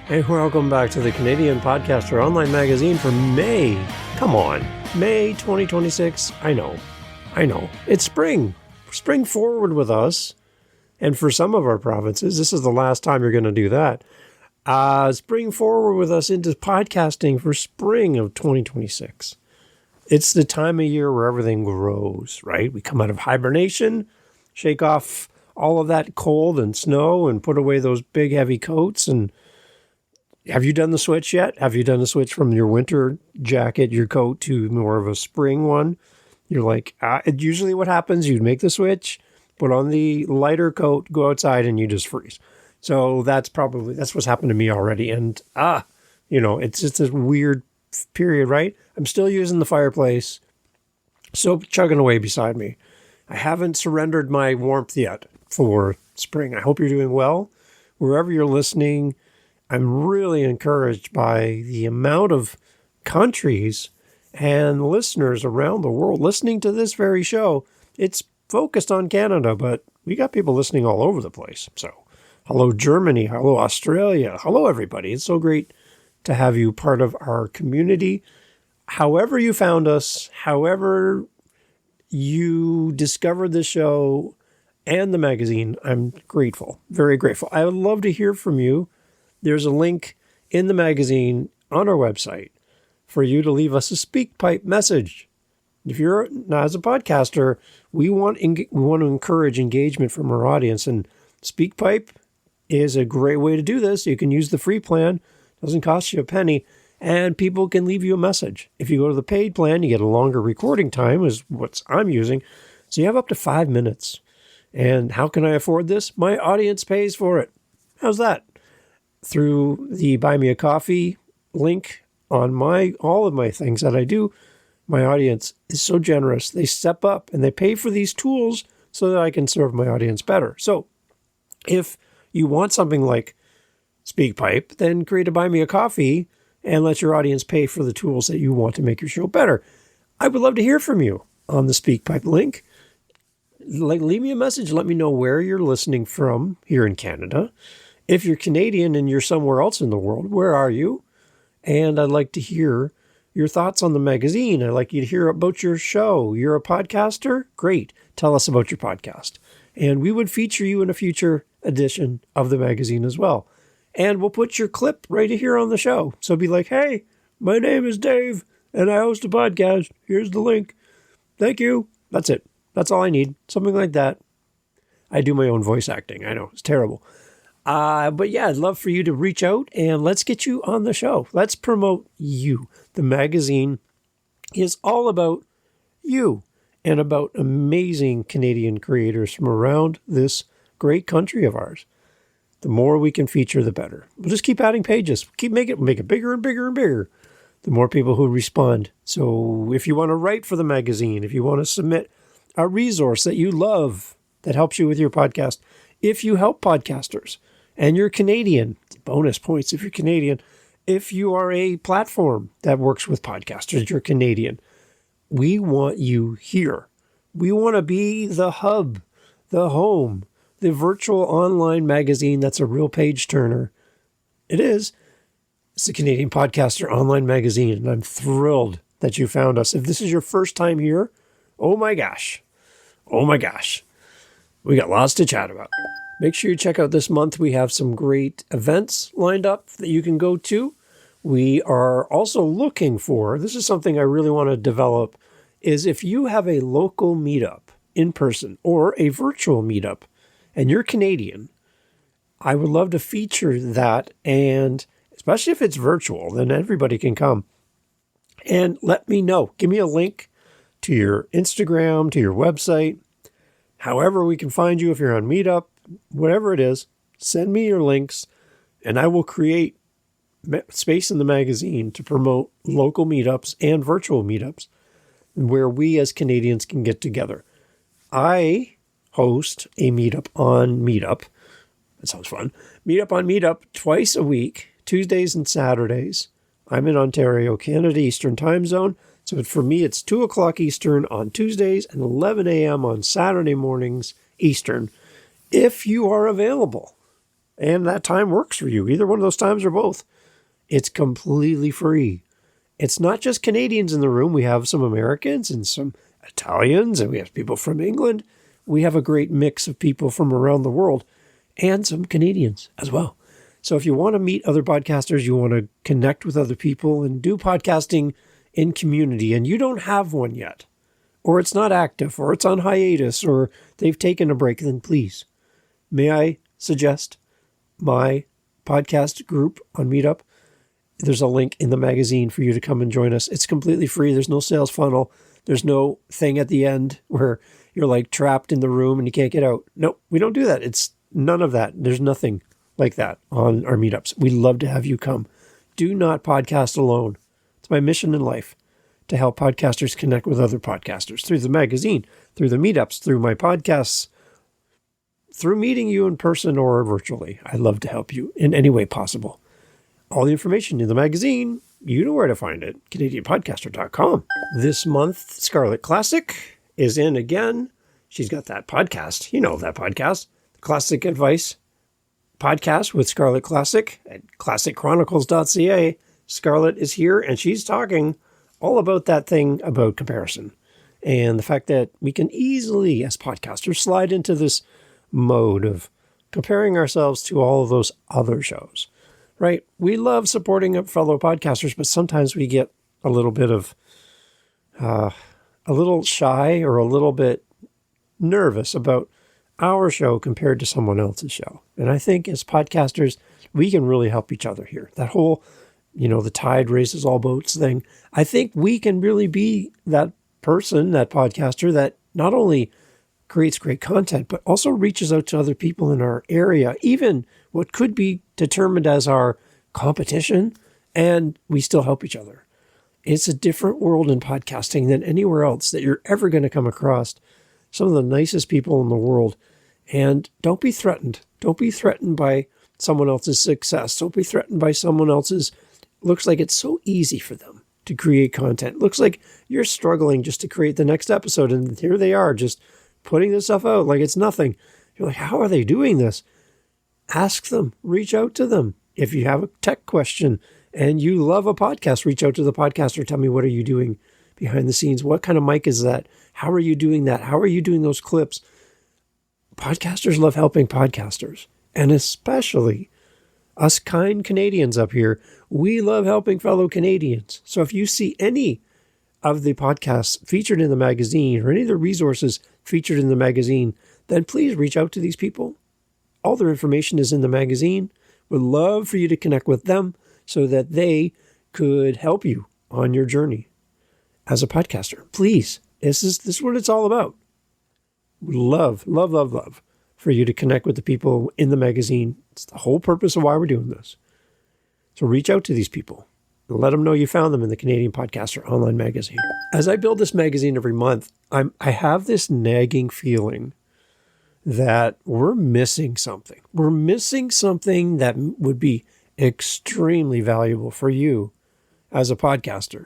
And welcome back to the Canadian Podcaster Online Magazine for May. Come on, May 2026. I know. It's spring. Spring forward with us. And for some of our provinces, this is the last time you're going to do that. Spring forward with us into podcasting for spring of 2026. It's the time of year where everything grows, right? We come out of hibernation, shake off all of that cold and snow and put away those big heavy coats. And have you done the switch yet? Have you done the switch from your winter jacket, your coat, to more of a spring one? You're like, usually what happens, you make the switch, put on the lighter coat, go outside, and you just freeze. So that's what's happened to me already. And, it's just this weird period, right? I'm still using the fireplace, still chugging away beside me. I haven't surrendered my warmth yet for spring. I hope you're doing well. Wherever you're listening, I'm really encouraged by the amount of countries and listeners around the world listening to this very show. It's focused on Canada, but we got people listening all over the place. So hello, Germany. Hello, Australia. Hello, everybody. It's so great to have you part of our community. However you found us, however you discovered the show and the magazine, I'm grateful, very grateful. I would love to hear from you. There's a link in the magazine on our website for you to leave us a Speakpipe message. If you're as a podcaster, we want to encourage engagement from our audience, and Speakpipe is a great way to do this. You can use the free plan; it doesn't cost you a penny, and people can leave you a message. If you go to the paid plan, you get a longer recording time, is what I'm using, so you have up to 5 minutes. And how can I afford this? My audience pays for it. How's that? Through the Buy Me a Coffee link on all of my things that I do, my audience is so generous. They step up and they pay for these tools so that I can serve my audience better. So if you want something like Speakpipe, then create a Buy Me a Coffee and let your audience pay for the tools that you want to make your show better. I would love to hear from you on the Speakpipe link. Leave me a message. Let me know where you're listening from here in Canada. If you're Canadian and you're somewhere else in the world, where are you? And I'd like to hear your thoughts on the magazine. I'd like you to hear about your show. You're a podcaster? Great. Tell us about your podcast. And we would feature you in a future edition of the magazine as well. And we'll put your clip right here on the show. So be like, hey, my name is Dave, and I host a podcast. Here's the link. Thank you. That's it. That's all I need. Something like that. I do my own voice acting. I know, it's terrible. But yeah, I'd love for you to reach out and let's get you on the show. Let's promote you. The magazine is all about you and about amazing Canadian creators from around this great country of ours. The more we can feature, the better. We'll just keep adding pages. Make it bigger and bigger and bigger. The more people who respond. So if you want to write for the magazine, if you want to submit a resource that you love that helps you with your podcast, if you help podcasters, and you're Canadian, bonus points if you're Canadian. If you are a platform that works with podcasters, you're Canadian. We want you here. We want to be the hub, the home, the virtual online magazine that's a real page turner. It is. It's the Canadian Podcaster Online Magazine, and I'm thrilled that you found us. If this is your first time here, oh my gosh. We got lots to chat about. Make sure you check out this month. We have some great events lined up that you can go to. We are also looking for, this is something I really want to develop, is if you have a local meetup in person or a virtual meetup and you're Canadian, I would love to feature that. And especially if it's virtual, then everybody can come. And let me know. Give me a link to your Instagram, to your website, however we can find you if you're on Meetup. Whatever it is, send me your links and I will create space in the magazine to promote local meetups and virtual meetups where we as Canadians can get together. I host a meetup on Meetup. That sounds fun. Meetup on Meetup twice a week, Tuesdays and Saturdays. I'm in Ontario, Canada, Eastern Time Zone. So for me, it's 2 o'clock Eastern on Tuesdays and 11 a.m. on Saturday mornings Eastern. If you are available, and that time works for you, either one of those times or both, it's completely free. It's not just Canadians in the room. We have some Americans and some Italians, and we have people from England. We have a great mix of people from around the world and some Canadians as well. So if you want to meet other podcasters, you want to connect with other people and do podcasting in community, and you don't have one yet, or it's not active, or it's on hiatus, or they've taken a break, then please, may I suggest my podcast group on Meetup? There's a link in the magazine for you to come and join us. It's completely free. There's no sales funnel. There's no thing at the end where you're like trapped in the room and you can't get out. No, we don't do that. It's none of that. There's nothing like that on our meetups. We love to have you come. Do not podcast alone. It's my mission in life to help podcasters connect with other podcasters through the magazine, through the meetups, through my podcasts, through meeting you in person or virtually. I love to help you in any way possible. All the information in the magazine, you know where to find it, CanadianPodcaster.com. This month, Scarlett Classic is in again. She's got that podcast. You know that podcast, the Classic Advice podcast with Scarlett Classic at ClassicChronicles.ca. Scarlett is here, and she's talking all about that thing about comparison and the fact that we can easily, as podcasters, slide into this mode of comparing ourselves to all of those other shows. Right? We love supporting fellow podcasters, but sometimes we get a little bit of, a little shy or a little bit nervous about our show compared to someone else's show. And I think as podcasters, we can really help each other here. That whole, the tide raises all boats thing. I think we can really be that person, that podcaster that not only creates great content, but also reaches out to other people in our area, even what could be determined as our competition, and we still help each other. It's a different world in podcasting than anywhere else that you're ever going to come across. Some of the nicest people in the world. And don't be threatened. Don't be threatened by someone else's success. Don't be threatened by someone else's. Looks like it's so easy for them to create content. Looks like you're struggling just to create the next episode, and here they are just putting this stuff out like it's nothing. You're like, how are they doing this? Ask them, reach out to them. If you have a tech question and you love a podcast, reach out to the podcaster. Tell me, what are you doing behind the scenes? What kind of mic is that? How are you doing that? How are you doing those clips? Podcasters love helping podcasters. And especially us kind Canadians up here, we love helping fellow Canadians. So if you see any of the podcasts featured in the magazine or any of the resources featured in the magazine, then please reach out to these people. All their information is in the magazine. We'd love for you to connect with them so that they could help you on your journey as a podcaster. Please, this is what it's all about. We'd love for you to connect with the people in the magazine. It's the whole purpose of why we're doing this. So reach out to these people and let them know you found them in the Canadian Podcaster online magazine. As I build this magazine every month, I have this nagging feeling that we're missing something. We're missing something that would be extremely valuable for you as a podcaster.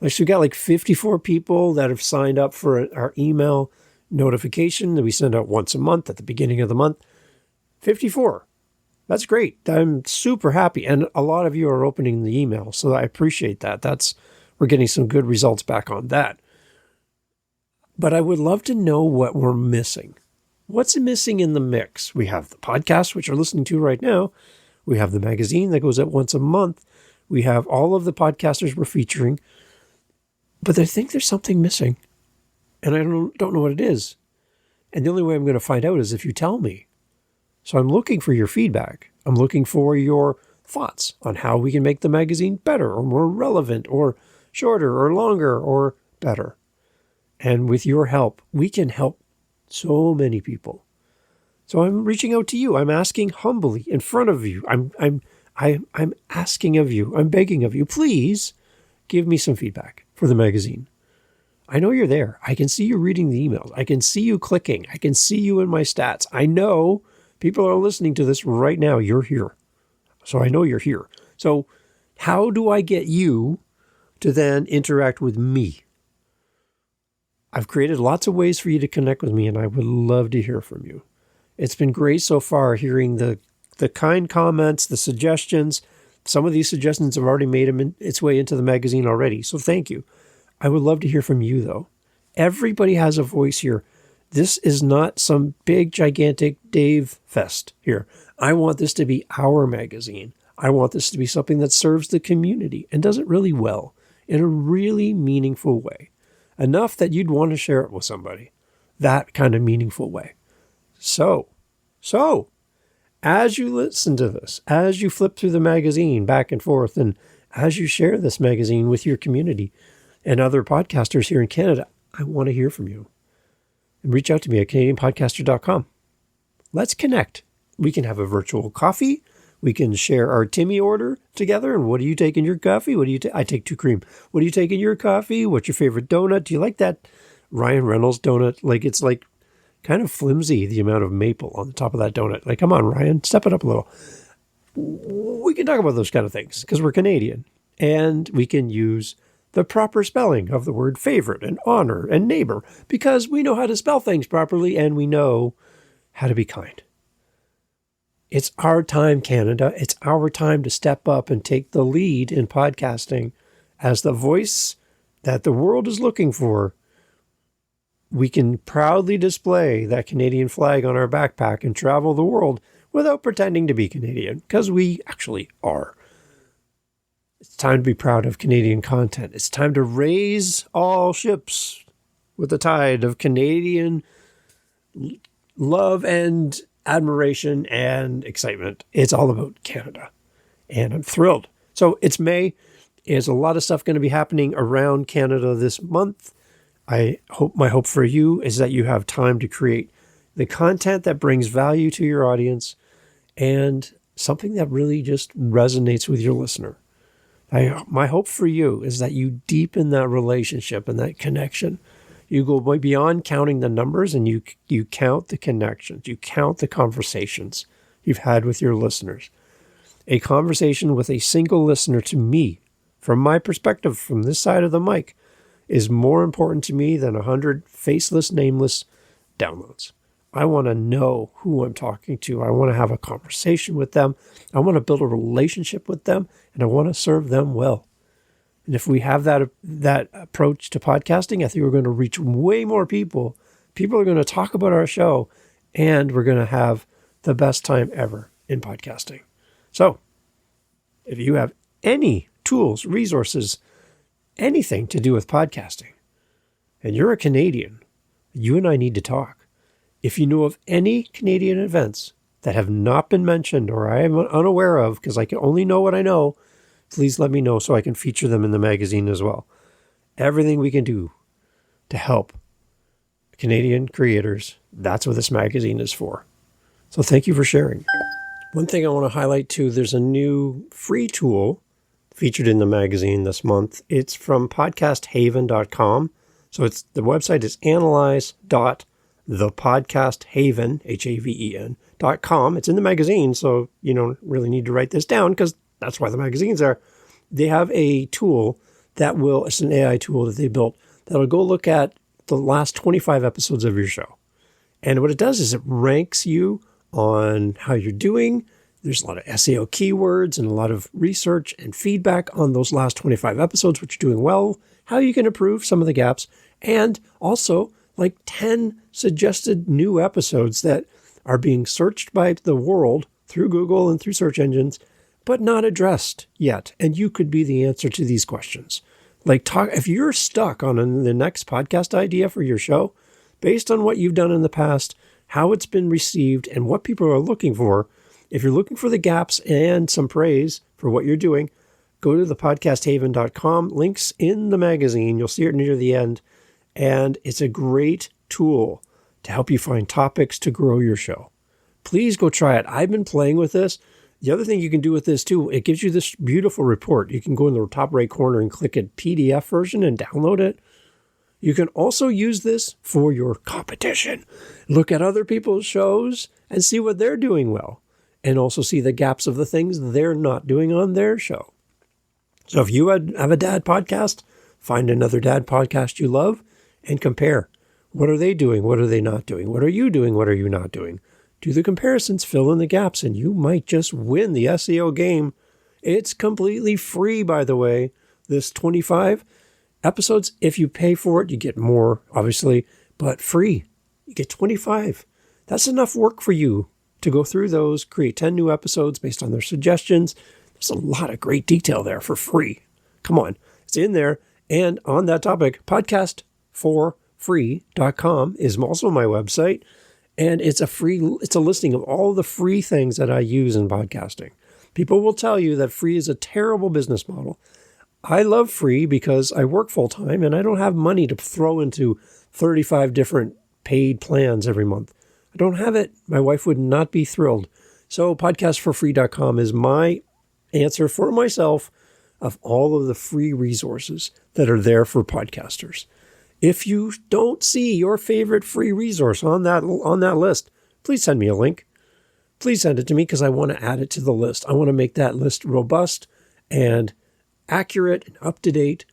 Like, so we got like 54 people that have signed up for our email notification that we send out once a month at the beginning of the month. 54. That's great. I'm super happy. And a lot of you are opening the email, so I appreciate that. We're getting some good results back on that. But I would love to know what we're missing. What's missing in the mix? We have the podcast, which you're listening to right now. We have the magazine that goes out once a month. We have all of the podcasters we're featuring. But I think there's something missing. And I don't know what it is. And the only way I'm going to find out is if you tell me. So I'm looking for your feedback. I'm looking for your thoughts on how we can make the magazine better or more relevant or shorter or longer or better. And with your help, we can help so many people. So I'm reaching out to you. I'm asking humbly in front of you. I'm asking of you. I'm begging of you. Please give me some feedback for the magazine. I know you're there. I can see you reading the emails. I can see you clicking. I can see you in my stats. I know people are listening to this right now. You're here. So I know you're here. So how do I get you to then interact with me? I've created lots of ways for you to connect with me, and I would love to hear from you. It's been great so far hearing the the kind comments, the suggestions. Some of these suggestions have already made its way into the magazine already, so thank you. I would love to hear from you, though. Everybody has a voice here. This is not some big, gigantic Dave fest here. I want this to be our magazine. I want this to be something that serves the community and does it really well in a really meaningful way. Enough that you'd want to share it with somebody. That kind of meaningful way. So, as you listen to this, as you flip through the magazine back and forth, and as you share this magazine with your community and other podcasters here in Canada, I want to hear from you. And reach out to me at CanadianPodcaster.com. Let's connect. We can have a virtual coffee. We can share our Timmy order together. And what do you take in your coffee? What do you take? I take 2 cream. What do you take in your coffee? What's your favorite donut? Do you like that Ryan Reynolds donut? Like, it's like kind of flimsy, the amount of maple on the top of that donut. Like, come on, Ryan, step it up a little. We can talk about those kind of things because we're Canadian, and we can use the proper spelling of the word favorite and honor and neighbor because we know how to spell things properly and we know how to be kind. It's our time, Canada. It's our time to step up and take the lead in podcasting as the voice that the world is looking for. We can proudly display that Canadian flag on our backpack and travel the world without pretending to be Canadian, because we actually are. It's time to be proud of Canadian content. It's time to raise all ships with the tide of Canadian love and admiration and excitement. It's all about Canada, and I'm thrilled. So it's May. There's a lot of stuff going to be happening around Canada this month. My hope for you is that you have time to create the content that brings value to your audience and something that really just resonates with your listener. My hope for you is that you deepen that relationship and that connection. You go beyond counting the numbers and you count the connections. You count the conversations you've had with your listeners. A conversation with a single listener, to me, from my perspective, from this side of the mic, is more important to me than 100 faceless, nameless downloads. I want to know who I'm talking to. I want to have a conversation with them. I want to build a relationship with them, and I want to serve them well. And if we have that approach to podcasting, I think we're going to reach way more people. People are going to talk about our show, and we're going to have the best time ever in podcasting. So, if you have any tools, resources, anything to do with podcasting, and you're a Canadian, you and I need to talk. If you know of any Canadian events that have not been mentioned or I am unaware of, because I can only know what I know, please let me know so I can feature them in the magazine as well. Everything we can do to help Canadian creators, that's what this magazine is for. So thank you for sharing. One thing I want to highlight too, there's a new free tool featured in the magazine this month. It's from podcasthaven.com. So the website is analyze.thepodcasthaven, Haven.com. It's in the magazine, so you don't really need to write this down because that's why the magazine's there. They have a tool it's an AI tool that they built that'll go look at the last 25 episodes of your show. And what it does is it ranks you on how you're doing. There's a lot of SEO keywords and a lot of research and feedback on those last 25 episodes, what you're doing well, how you can improve some of the gaps, and also like 10 suggested new episodes that are being searched by the world through Google and through search engines, but not addressed yet. And you could be the answer to these questions. If you're stuck on the next podcast idea for your show, based on what you've done in the past, how it's been received, and what people are looking for, if you're looking for the gaps and some praise for what you're doing, go to thepodcasthaven.com. Links in the magazine. You'll see it near the end. And it's a great tool to help you find topics to grow your show. Please go try it. I've been playing with this. The other thing you can do with this too, it gives you this beautiful report. You can go in the top right corner and click a PDF version and download it. You can also use this for your competition. Look at other people's shows and see what they're doing well, and also see the gaps of the things they're not doing on their show. So if you have a dad podcast, find another dad podcast you love and compare. What are they doing? What are they not doing? What are you doing? What are you not doing? do the comparisons, fill in the gaps, and you might just win the SEO game. It's completely free, by the way. This 25 episodes, if you pay for it, you get more, obviously, but free. You get 25. That's enough work for you to go through those, create 10 new episodes based on their suggestions. There's a lot of great detail there for free. Come on, it's in there. And on that topic, podcastforfree.com is also my website. And it's a listing of all the free things that I use in podcasting. People will tell you that free is a terrible business model. I love free because I work full time and I don't have money to throw into 35 different paid plans every month. I don't have it. My wife would not be thrilled. So podcastforfree.com is my answer for myself of all of the free resources that are there for podcasters. If you don't see your favorite free resource on that list, please send me a link. Please send it to me because I want to add it to the list. I want to make that list robust and accurate and up to date.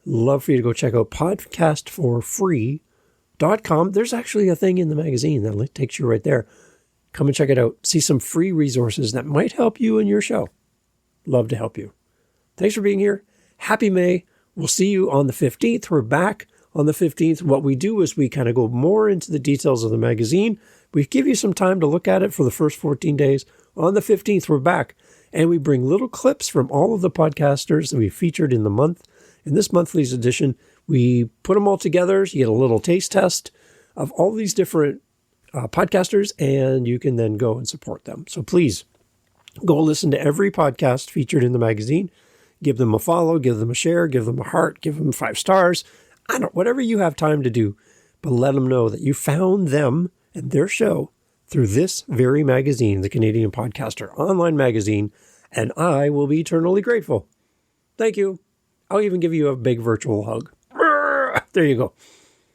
Love for you to go check out podcastforfree.com. There's actually a thing in the magazine that takes you right there. Come and check it out. See some free resources that might help you in your show. Love to help you. Thanks for being here. Happy May. We'll see you on the 15th. We're back on the 15th. What we do is we kind of go more into the details of the magazine. We give you some time to look at it for the first 14 days. On the 15th, we're back, and we bring little clips from all of the podcasters that we featured in the month. In this monthly's edition, we put them all together. So you get a little taste test of all these different podcasters, and you can then go and support them. So please go listen to every podcast featured in the magazine. Give them a follow, give them a share, give them a heart, give them 5 stars. I don't, whatever you have time to do, but let them know that you found them and their show through this very magazine, the Canadian Podcaster Online Magazine, and I will be eternally grateful. Thank you. I'll even give you a big virtual hug. There you go.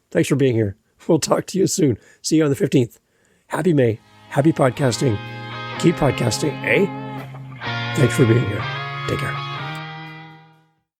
Thanks for being here. We'll talk to you soon. See you on the 15th. Happy May. Happy podcasting. Keep podcasting, eh? Thanks for being here. Take care.